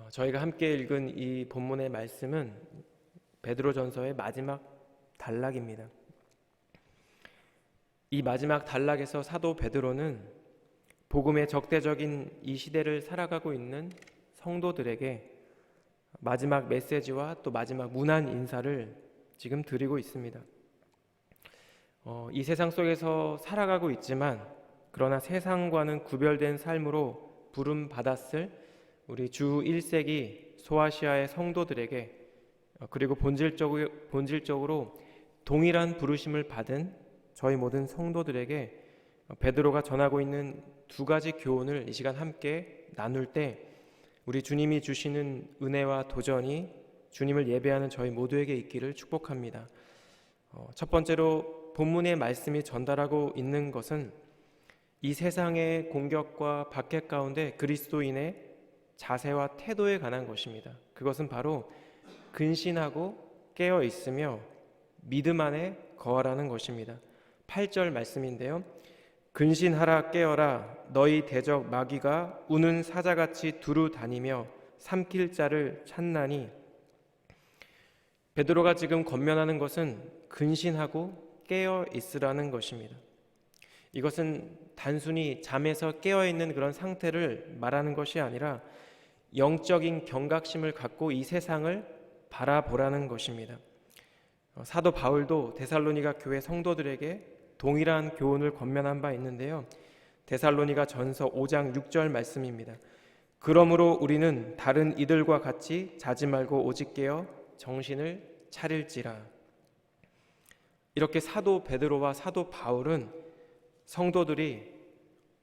저희가 함께 읽은 이 본문의 말씀은 베드로전서의 마지막 단락입니다. 이 마지막 단락에서 사도 베드로는 복음의 적대적인 이 시대를 살아가고 있는 성도들에게 마지막 메시지와 또 마지막 문안 인사를 지금 드리고 있습니다. 이 세상 속에서 살아가고 있지만 그러나 세상과는 구별된 삶으로 부름받았을 우리 주 1세기 소아시아의 성도들에게 그리고 본질적으로 동일한 부르심을 받은 저희 모든 성도들에게 베드로가 전하고 있는 두 가지 교훈을 이 시간 함께 나눌 때 우리 주님이 주시는 은혜와 도전이 주님을 예배하는 저희 모두에게 있기를 축복합니다. 첫 번째로 본문의 말씀이 전달하고 있는 것은 이 세상의 공격과 박해 가운데 그리스도인의 자세와 태도에 관한 것입니다. 그것은 바로 근신하고 깨어 있으며 믿음 안에 거하라는 것입니다. 8절 말씀인데요. 근신하라 깨어라 너희 대적 마귀가 우는 사자같이 두루 다니며 삼킬 자를 찾나니. 베드로가 지금 권면하는 것은 근신하고 깨어 있으라는 것입니다. 이것은 단순히 잠에서 깨어 있는 그런 상태를 말하는 것이 아니라 영적인 경각심을 갖고 이 세상을 바라보라는 것입니다. 사도 바울도 데살로니가 교회 성도들에게 동일한 교훈을 권면한 바 있는데요. 데살로니가 전서 5장 6절 말씀입니다. 그러므로 우리는 다른 이들과 같이 자지 말고 오직 깨어 정신을 차릴지라. 이렇게 사도 베드로와 사도 바울은 성도들이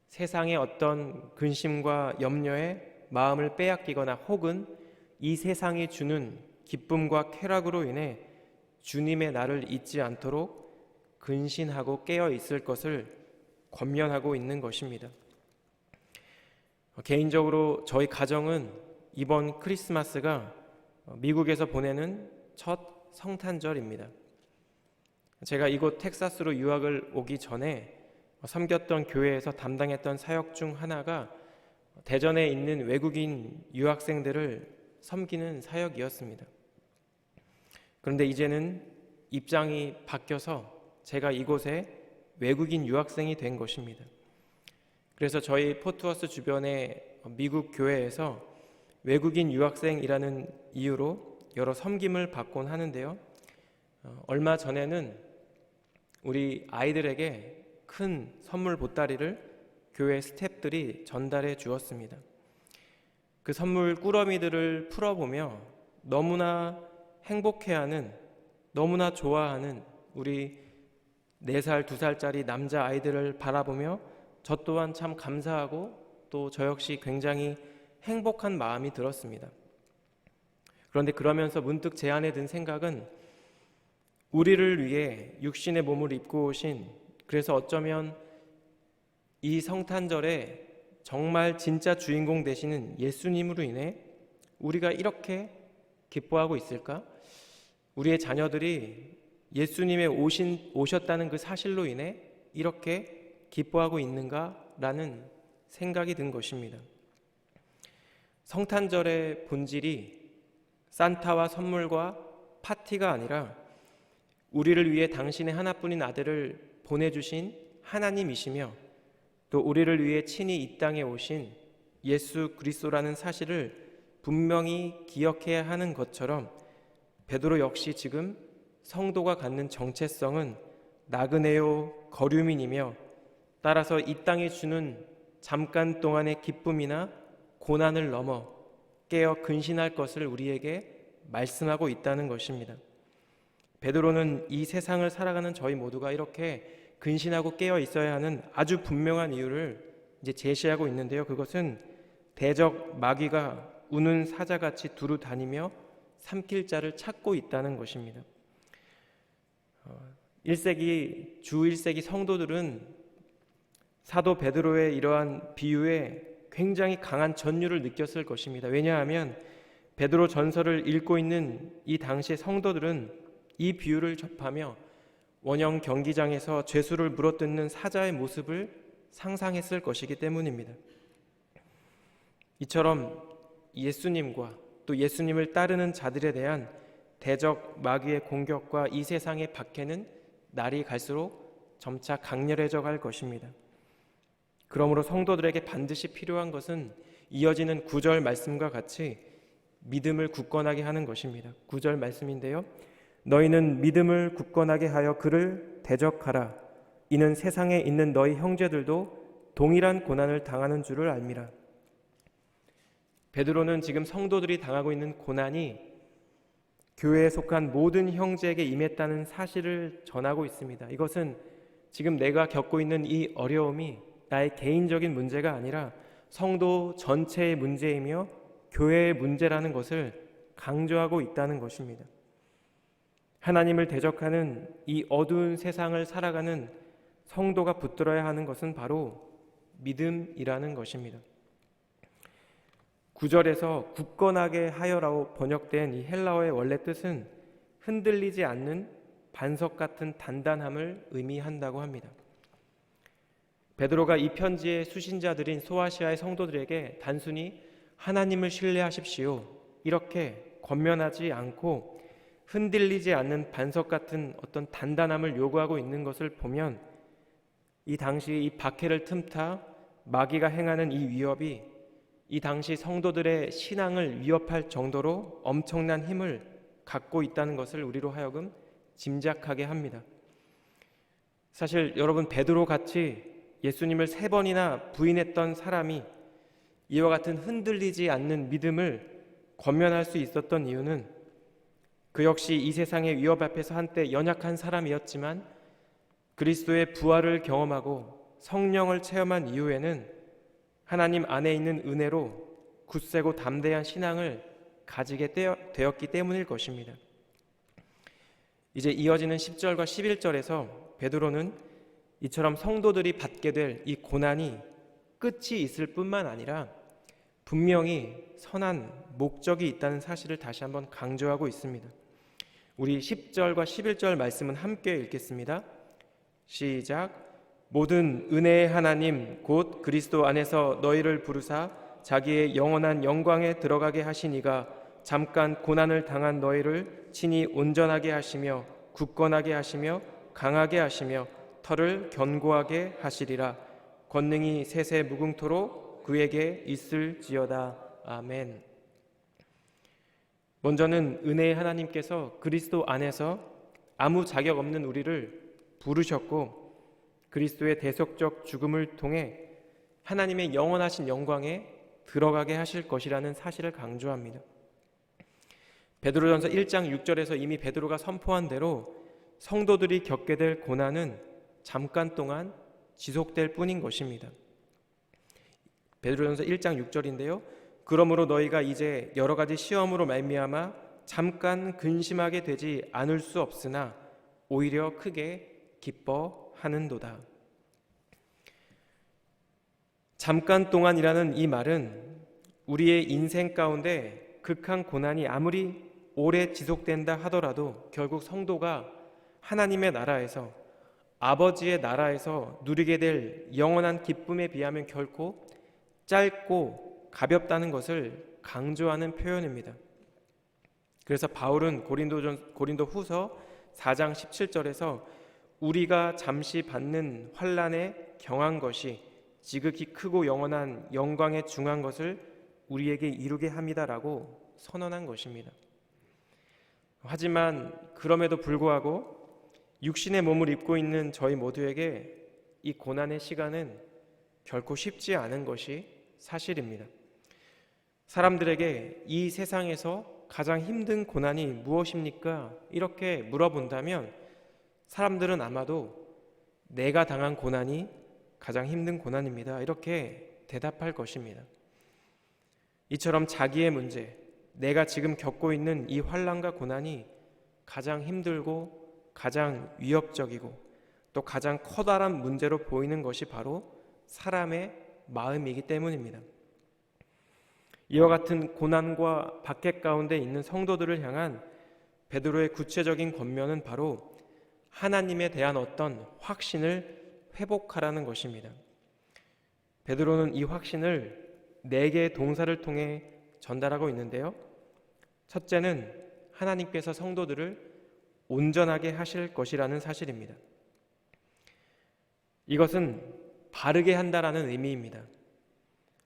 세상의 어떤 근심과 염려에 마음을 빼앗기거나 혹은 이 세상이 주는 기쁨과 쾌락으로 인해 주님의 날을 잊지 않도록 근신하고 깨어 있을 것을 권면하고 있는 것입니다. 개인적으로 저희 가정은 이번 크리스마스가 미국에서 보내는 첫 성탄절입니다. 제가 이곳 텍사스로 유학을 오기 전에 섬겼던 교회에서 담당했던 사역 중 하나가 대전에 있는 외국인 유학생들을 섬기는 사역이었습니다. 그런데 이제는 입장이 바뀌어서 제가 이곳에 외국인 유학생이 된 것입니다. 그래서 저희 포트워스 주변의 미국 교회에서 외국인 유학생이라는 이유로 여러 섬김을 받곤 하는데요. 얼마 전에는 우리 아이들에게 큰 선물 보따리를 교회 스태프들이 전달해 주었습니다. 그 선물 꾸러미들을 풀어보며 너무나 행복해하는, 너무나 좋아하는 우리 4살, 2살짜리 남자 아이들을 바라보며 저 또한 참 감사하고 또 저 역시 굉장히 행복한 마음이 들었습니다. 그런데 그러면서 문득 제 안에 든 생각은 우리를 위해 육신의 몸을 입고 오신, 그래서 어쩌면 이 성탄절에 정말 진짜 주인공 되시는 예수님으로 인해 우리가 이렇게 기뻐하고 있을까? 우리의 자녀들이 예수님의 오셨다는 그 사실로 인해 이렇게 기뻐하고 있는가라는 생각이 든 것입니다. 성탄절의 본질이 산타와 선물과 파티가 아니라 우리를 위해 당신의 하나뿐인 아들을 보내주신 하나님이시며 또 우리를 위해 친히 이 땅에 오신 예수 그리스도라는 사실을 분명히 기억해야 하는 것처럼 베드로 역시 지금 성도가 갖는 정체성은 나그네요 거류민이며 따라서 이 땅이 주는 잠깐 동안의 기쁨이나 고난을 넘어 깨어 근신할 것을 우리에게 말씀하고 있다는 것입니다. 베드로는 이 세상을 살아가는 저희 모두가 이렇게 근신하고 깨어 있어야 하는 아주 분명한 이유를 이제 제시하고 있는데요. 그것은 대적 마귀가 우는 사자같이 두루 다니며 삼킬 자를 찾고 있다는 것입니다. 주 1세기 성도들은 사도 베드로의 이러한 비유에 굉장히 강한 전율을 느꼈을 것입니다. 왜냐하면 베드로 전서를 읽고 있는 이 당시의 성도들은 이 비유를 접하며 원형 경기장에서 죄수를 물어뜯는 사자의 모습을 상상했을 것이기 때문입니다. 이처럼 예수님과 또 예수님을 따르는 자들에 대한 대적 마귀의 공격과 이 세상의 박해는 날이 갈수록 점차 강렬해져 갈 것입니다. 그러므로 성도들에게 반드시 필요한 것은 이어지는 9절 말씀과 같이 믿음을 굳건하게 하는 것입니다. 9절 말씀인데요. 너희는 믿음을 굳건하게 하여 그를 대적하라. 이는 세상에 있는 너희 형제들도 동일한 고난을 당하는 줄을 알미라. 베드로는 지금 성도들이 당하고 있는 고난이 교회에 속한 모든 형제에게 임했다는 사실을 전하고 있습니다. 이것은 지금 내가 겪고 있는 이 어려움이 나의 개인적인 문제가 아니라 성도 전체의 문제이며 교회의 문제라는 것을 강조하고 있다는 것입니다. 하나님을 대적하는 이 어두운 세상을 살아가는 성도가 붙들어야 하는 것은 바로 믿음이라는 것입니다. 9절에서 굳건하게 하여라고 번역된 이 헬라어의 원래 뜻은 흔들리지 않는 반석 같은 단단함을 의미한다고 합니다. 베드로가 이 편지의 수신자들인 소아시아의 성도들에게 단순히 하나님을 신뢰하십시오 이렇게 권면하지 않고 흔들리지 않는 반석 같은 어떤 단단함을 요구하고 있는 것을 보면 이 당시 이 박해를 틈타 마귀가 행하는 이 위협이 이 당시 성도들의 신앙을 위협할 정도로 엄청난 힘을 갖고 있다는 것을 우리로 하여금 짐작하게 합니다. 사실 여러분, 베드로 같이 예수님을 3번이나 부인했던 사람이 이와 같은 흔들리지 않는 믿음을 권면할 수 있었던 이유는 그 역시 이 세상의 위협 앞에서 한때 연약한 사람이었지만 그리스도의 부활을 경험하고 성령을 체험한 이후에는 하나님 안에 있는 은혜로 굳세고 담대한 신앙을 가지게 되었기 때문일 것입니다. 이제 이어지는 10절과 11절에서 베드로는 이처럼 성도들이 받게 될 이 고난이 끝이 있을 뿐만 아니라 분명히 선한 목적이 있다는 사실을 다시 한번 강조하고 있습니다. 우리 10절과 11절 말씀은 함께 읽겠습니다. 시작. 모든 은혜의 하나님 곧 그리스도 안에서 너희를 부르사 자기의 영원한 영광에 들어가게 하시니가 잠깐 고난을 당한 너희를 친히 온전하게 하시며 굳건하게 하시며 강하게 하시며 털을 견고하게 하시리라. 권능이 세세 무궁토록 그에게 있을지어다. 아멘. 먼저는 은혜의 하나님께서 그리스도 안에서 아무 자격 없는 우리를 부르셨고 그리스도의 대속적 죽음을 통해 하나님의 영원하신 영광에 들어가게 하실 것이라는 사실을 강조합니다. 베드로전서 1장 6절에서 이미 베드로가 선포한 대로 성도들이 겪게 될 고난은 잠깐 동안 지속될 뿐인 것입니다. 베드로전서 1장 6절인데요. 그러므로 너희가 이제 여러 가지 시험으로 말미암아 잠깐 근심하게 되지 않을 수 없으나 오히려 크게 기뻐하는도다. 잠깐 동안이라는 이 말은 우리의 인생 가운데 극한 고난이 아무리 오래 지속된다 하더라도 결국 성도가 하나님의 나라에서 아버지의 나라에서 누리게 될 영원한 기쁨에 비하면 결코 짧고 가볍다는 것을 강조하는 표현입니다. 그래서 바울은 고린도 후서 4장 17절에서 우리가 잠시 받는 환난에 경한 것이 지극히 크고 영원한 영광에 중한 것을 우리에게 이루게 합니다라고 선언한 것입니다. 하지만 그럼에도 불구하고 육신의 몸을 입고 있는 저희 모두에게 이 고난의 시간은 결코 쉽지 않은 것이 사실입니다. 사람들에게 이 세상에서 가장 힘든 고난이 무엇입니까? 이렇게 물어본다면 사람들은 아마도 내가 당한 고난이 가장 힘든 고난입니다. 이렇게 대답할 것입니다. 이처럼 자기의 문제, 내가 지금 겪고 있는 이 환난과 고난이 가장 힘들고 가장 위협적이고 또 가장 커다란 문제로 보이는 것이 바로 사람의 마음이기 때문입니다. 이와 같은 고난과 박해 가운데 있는 성도들을 향한 베드로의 구체적인 권면은 바로 하나님에 대한 어떤 확신을 회복하라는 것입니다. 베드로는 이 확신을 4개의 동사를 통해 전달하고 있는데요. 첫째는 하나님께서 성도들을 온전하게 하실 것이라는 사실입니다. 이것은 바르게 한다라는 의미입니다.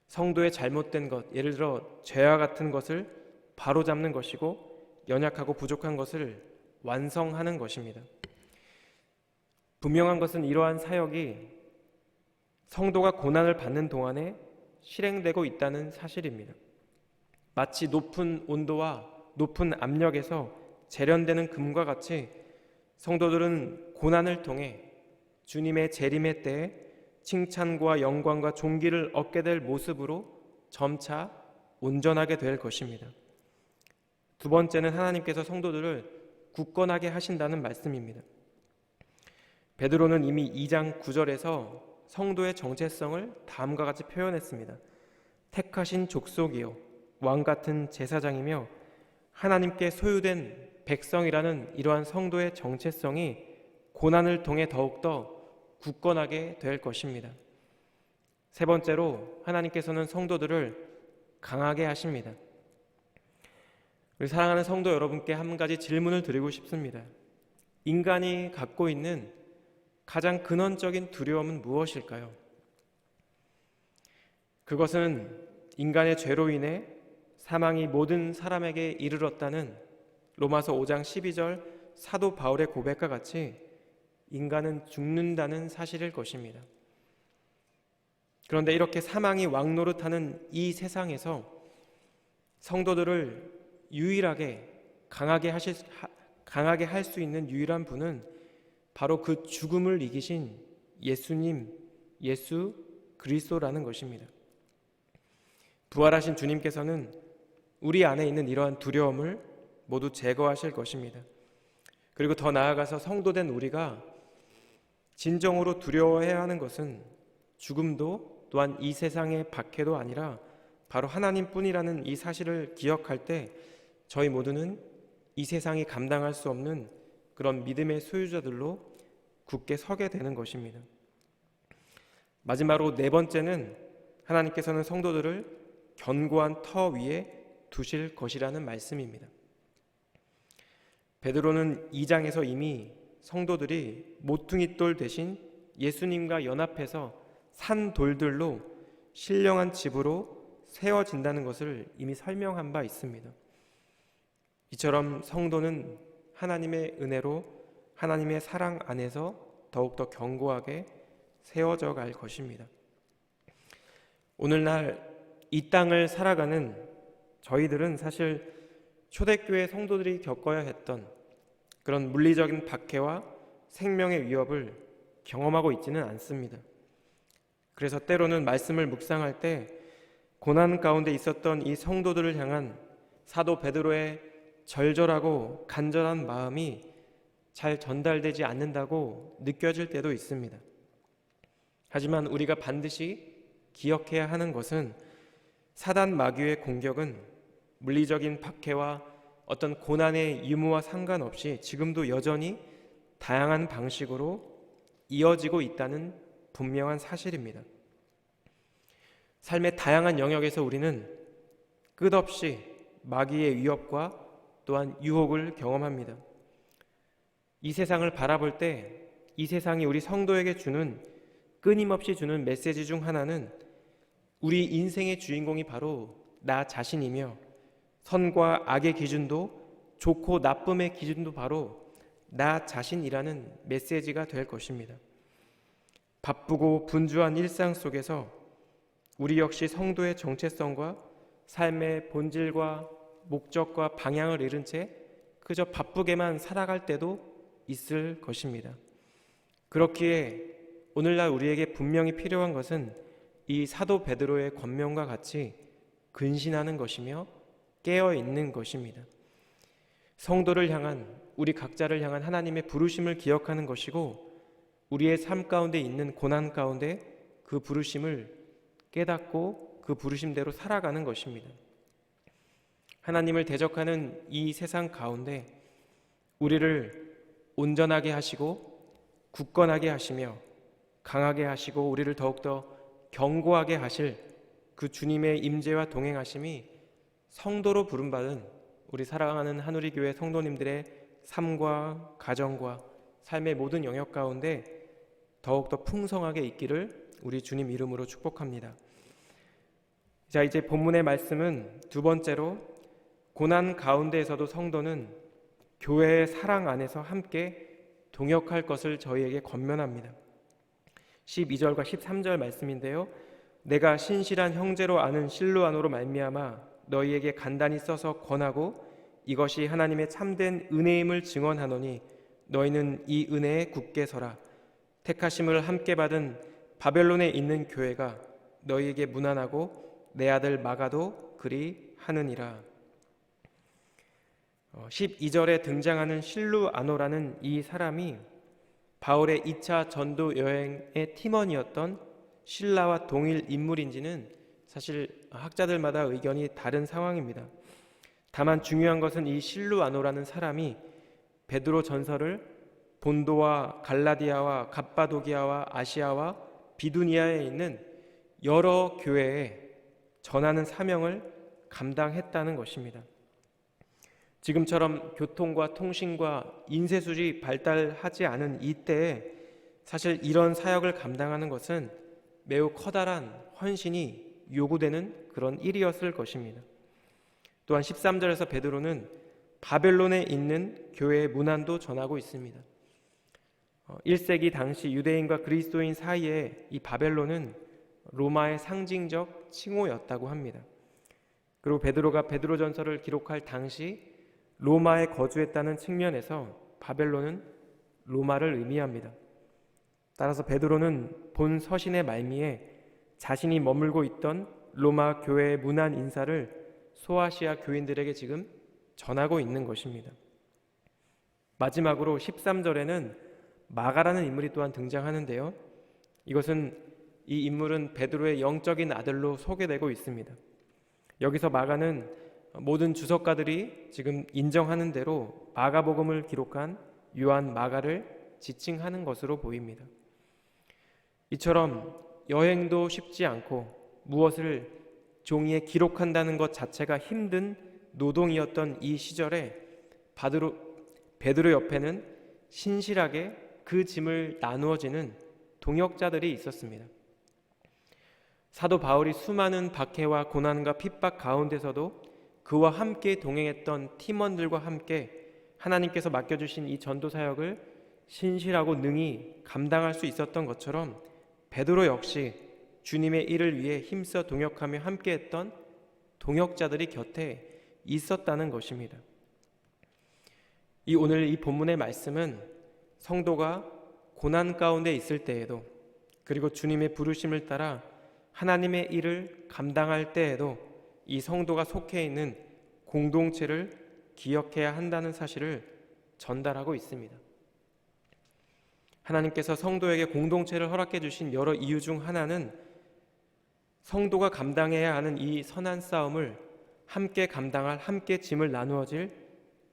성도의 잘못된 것, 예를 들어 죄와 같은 것을 바로잡는 것이고 연약하고 부족한 것을 완성하는 것입니다. 분명한 것은 이러한 사역이 성도가 고난을 받는 동안에 실행되고 있다는 사실입니다. 마치 높은 온도와 높은 압력에서 재련되는 금과 같이 성도들은 고난을 통해 주님의 재림의 때에 칭찬과 영광과 존귀를 얻게 될 모습으로 점차 온전하게 될 것입니다. 두 번째는 하나님께서 성도들을 굳건하게 하신다는 말씀입니다. 베드로는 이미 2장 9절에서 성도의 정체성을 다음과 같이 표현했습니다. 택하신 족속이요 왕 같은 제사장이며 하나님께 소유된 백성이라는 이러한 성도의 정체성이 고난을 통해 더욱더 굳건하게 될 것입니다. 세 번째로 하나님께서는 성도들을 강하게 하십니다. 우리 사랑하는 성도 여러분께 한 가지 질문을 드리고 싶습니다. 인간이 갖고 있는 가장 근원적인 두려움은 무엇일까요? 그것은 인간의 죄로 인해 사망이 모든 사람에게 이르렀다는 로마서 5장 12절 사도 바울의 고백과 같이 인간은 죽는다는 사실일 것입니다. 그런데 이렇게 사망이 왕노릇하는 이 세상에서 성도들을 유일하게 강하게 할 수 있는 유일한 분은 바로 그 죽음을 이기신 예수님, 예수 그리스도라는 것입니다. 부활하신 주님께서는 우리 안에 있는 이러한 두려움을 모두 제거하실 것입니다. 그리고 더 나아가서 성도된 우리가 진정으로 두려워해야 하는 것은 죽음도 또한 이 세상의 박해도 아니라 바로 하나님뿐이라는 이 사실을 기억할 때 저희 모두는 이 세상이 감당할 수 없는 그런 믿음의 소유자들로 굳게 서게 되는 것입니다. 마지막으로 네 번째는 하나님께서는 성도들을 견고한 터 위에 두실 것이라는 말씀입니다. 베드로는 2장에서 이미 성도들이 모퉁이돌 대신 예수님과 연합해서 산 돌들로 신령한 집으로 세워진다는 것을 이미 설명한 바 있습니다. 이처럼 성도는 하나님의 은혜로 하나님의 사랑 안에서 더욱더 견고하게 세워져 갈 것입니다. 오늘날 이 땅을 살아가는 저희들은 사실 초대교회 성도들이 겪어야 했던 그런 물리적인 박해와 생명의 위협을 경험하고 있지는 않습니다. 그래서 때로는 말씀을 묵상할 때 고난 가운데 있었던 이 성도들을 향한 사도 베드로의 절절하고 간절한 마음이 잘 전달되지 않는다고 느껴질 때도 있습니다. 하지만 우리가 반드시 기억해야 하는 것은 사단 마귀의 공격은 물리적인 박해와 어떤 고난의 유무와 상관없이 지금도 여전히 다양한 방식으로 이어지고 있다는 분명한 사실입니다. 삶의 다양한 영역에서 우리는 끝없이 마귀의 위협과 또한 유혹을 경험합니다. 이 세상을 바라볼 때 이 세상이 우리 성도에게 주는 끊임없이 주는 메시지 중 하나는 우리 인생의 주인공이 바로 나 자신이며 선과 악의 기준도 좋고 나쁨의 기준도 바로 나 자신이라는 메시지가 될 것입니다. 바쁘고 분주한 일상 속에서 우리 역시 성도의 정체성과 삶의 본질과 목적과 방향을 잃은 채 그저 바쁘게만 살아갈 때도 있을 것입니다. 그렇기에 오늘날 우리에게 분명히 필요한 것은 이 사도 베드로의 권면과 같이 근신하는 것이며 깨어있는 것입니다. 성도를 향한 우리 각자를 향한 하나님의 부르심을 기억하는 것이고 우리의 삶 가운데 있는 고난 가운데 그 부르심을 깨닫고 그 부르심대로 살아가는 것입니다. 하나님을 대적하는 이 세상 가운데 우리를 온전하게 하시고 굳건하게 하시며 강하게 하시고 우리를 더욱더 견고하게 하실 그 주님의 임재와 동행하심이 성도로 부름받은 우리 사랑하는 한우리 교회 성도님들의 삶과 가정과 삶의 모든 영역 가운데 더욱더 풍성하게 있기를 우리 주님 이름으로 축복합니다. 자, 이제 본문의 말씀은 두 번째로 고난 가운데에서도 성도는 교회의 사랑 안에서 함께 동역할 것을 저희에게 권면합니다. 12절과 13절 말씀인데요. 내가 신실한 형제로 아는 실로아노로 말미암아 너희에게 간단히 써서 권하고 이것이 하나님의 참된 은혜임을 증언하노니 너희는 이 은혜에 굳게 서라. 택하심을 함께 받은 바벨론에 있는 교회가 너희에게 문안하고 내 아들 마가도 그리 하느니라. 12절에 등장하는 실루아노라는 이 사람이 바울의 2차 전도 여행의 팀원이었던 실라와 동일 인물인지는 사실 학자들마다 의견이 다른 상황입니다. 다만 중요한 것은 이 실루아노라는 사람이 베드로 전서를 본도와 갈라디아와 갑바도기아와 아시아와 비두니아에 있는 여러 교회에 전하는 사명을 감당했다는 것입니다. 지금처럼 교통과 통신과 인쇄술이 발달하지 않은 이때에 사실 이런 사역을 감당하는 것은 매우 커다란 헌신이 요구되는 그런 일이었을 것입니다. 또한 13절에서 베드로는 바벨론에 있는 교회의 문안도 전하고 있습니다. 1세기 당시 유대인과 그리스도인 사이에 이 바벨론은 로마의 상징적 칭호였다고 합니다. 그리고 베드로가 베드로전서를 기록할 당시 로마에 거주했다는 측면에서 바벨론은 로마를 의미합니다. 따라서 베드로는 본 서신의 말미에 자신이 머물고 있던 로마 교회의 문안 인사를 소아시아 교인들에게 지금 전하고 있는 것입니다. 마지막으로 13절에는 마가라는 인물이 또한 등장하는데요. 이것은 이 인물은 베드로의 영적인 아들로 소개되고 있습니다. 여기서 마가는 모든 주석가들이 지금 인정하는 대로 마가복음을 기록한 요한 마가를 지칭하는 것으로 보입니다. 이처럼 여행도 쉽지 않고 무엇을 종이에 기록한다는 것 자체가 힘든 노동이었던 이 시절에 베드로 옆에는 신실하게 그 짐을 나누어지는 동역자들이 있었습니다. 사도 바울이 수많은 박해와 고난과 핍박 가운데서도 그와 함께 동행했던 팀원들과 함께 하나님께서 맡겨주신 이 전도 사역을 신실하고 능히 감당할 수 있었던 것처럼 베드로 역시 주님의 일을 위해 힘써 동역하며 함께했던 동역자들이 곁에 있었다는 것입니다. 오늘 이 본문의 말씀은 성도가 고난 가운데 있을 때에도 그리고 주님의 부르심을 따라 하나님의 일을 감당할 때에도 이 성도가 속해 있는 공동체를 기억해야 한다는 사실을 전달하고 있습니다. 하나님께서 성도에게 공동체를 허락해 주신 여러 이유 중 하나는 성도가 감당해야 하는 이 선한 싸움을 함께 감당할, 함께 짐을 나누어질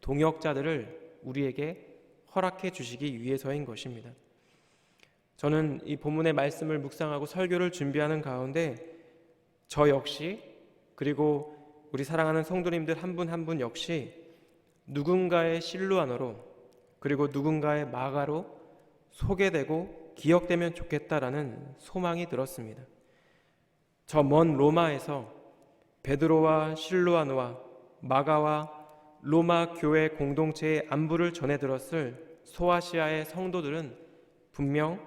동역자들을 우리에게 허락해 주시기 위해서인 것입니다. 저는 이 본문의 말씀을 묵상하고 설교를 준비하는 가운데 저 역시 그리고 우리 사랑하는 성도님들 한 분 한 분 역시 누군가의 실루아노로 그리고 누군가의 마가로 소개되고 기억되면 좋겠다라는 소망이 들었습니다. 저 먼 로마에서 베드로와 실루아노와 마가와 로마 교회 공동체의 안부를 전해 들었을 소아시아의 성도들은 분명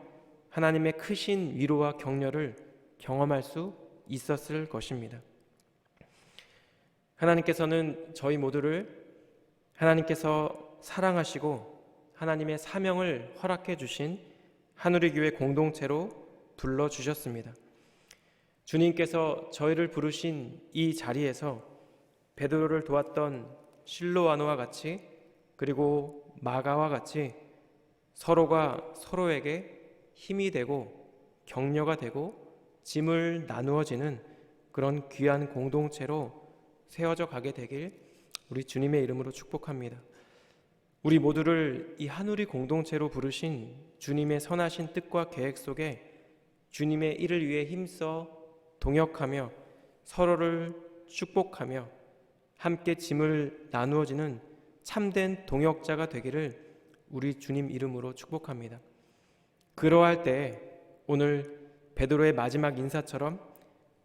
하나님의 크신 위로와 격려를 경험할 수 있었을 것입니다. 하나님께서는 저희 모두를 하나님께서 사랑하시고 하나님의 사명을 허락해 주신 한우리 교회 공동체로 불러주셨습니다. 주님께서 저희를 부르신 이 자리에서 베드로를 도왔던 실로아노와 같이 그리고 마가와 같이 서로가 서로에게 힘이 되고 격려가 되고 짐을 나누어지는 그런 귀한 공동체로 세워져 가게 되길 우리 주님의 이름으로 축복합니다. 우리 모두를 이 한우리 공동체로 부르신 주님의 선하신 뜻과 계획 속에 주님의 일을 위해 힘써 동역하며 서로를 축복하며 함께 짐을 나누어지는 참된 동역자가 되기를 우리 주님 이름으로 축복합니다. 그러할 때 오늘 베드로의 마지막 인사처럼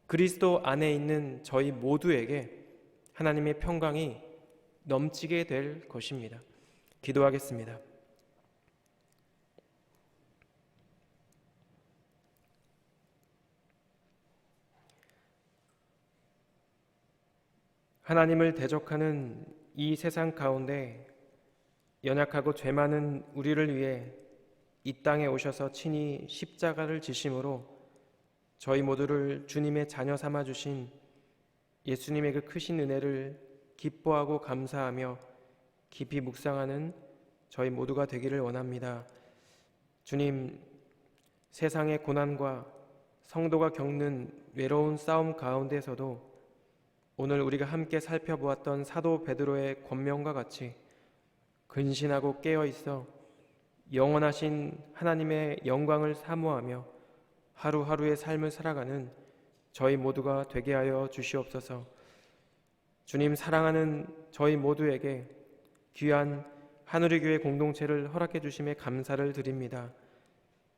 그리스도 안에 있는 저희 모두에게 하나님의 평강이 넘치게 될 것입니다. 기도하겠습니다. 하나님을 대적하는 이 세상 가운데 연약하고 죄 많은 우리를 위해 이 땅에 오셔서 친히 십자가를 지심으로 저희 모두를 주님의 자녀 삼아 주신 예수님의 그 크신 은혜를 기뻐하고 감사하며 깊이 묵상하는 저희 모두가 되기를 원합니다. 주님, 세상의 고난과 성도가 겪는 외로운 싸움 가운데서도 오늘 우리가 함께 살펴보았던 사도 베드로의 권면과 같이 근신하고 깨어있어 영원하신 하나님의 영광을 사모하며 하루하루의 삶을 살아가는 저희 모두가 되게 하여 주시옵소서. 주님, 사랑하는 저희 모두에게 귀한 하늘의 교회 공동체를 허락해 주심에 감사를 드립니다.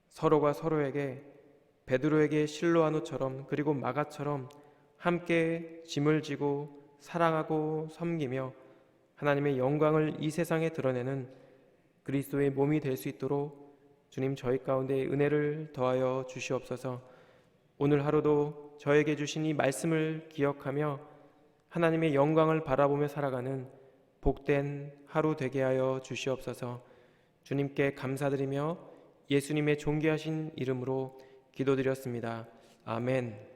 서로가 서로에게 베드로에게 실로아노처럼 그리고 마가처럼 함께 짐을 지고 사랑하고 섬기며 하나님의 영광을 이 세상에 드러내는 그리스도의 몸이 될 수 있도록 주님 저희 가운데 은혜를 더하여 주시옵소서. 오늘 하루도 저에게 주신 이 말씀을 기억하며 하나님의 영광을 바라보며 살아가는 복된 하루 되게 하여 주시옵소서. 주님께 감사드리며 예수님의 존귀하신 이름으로 기도드렸습니다. 아멘.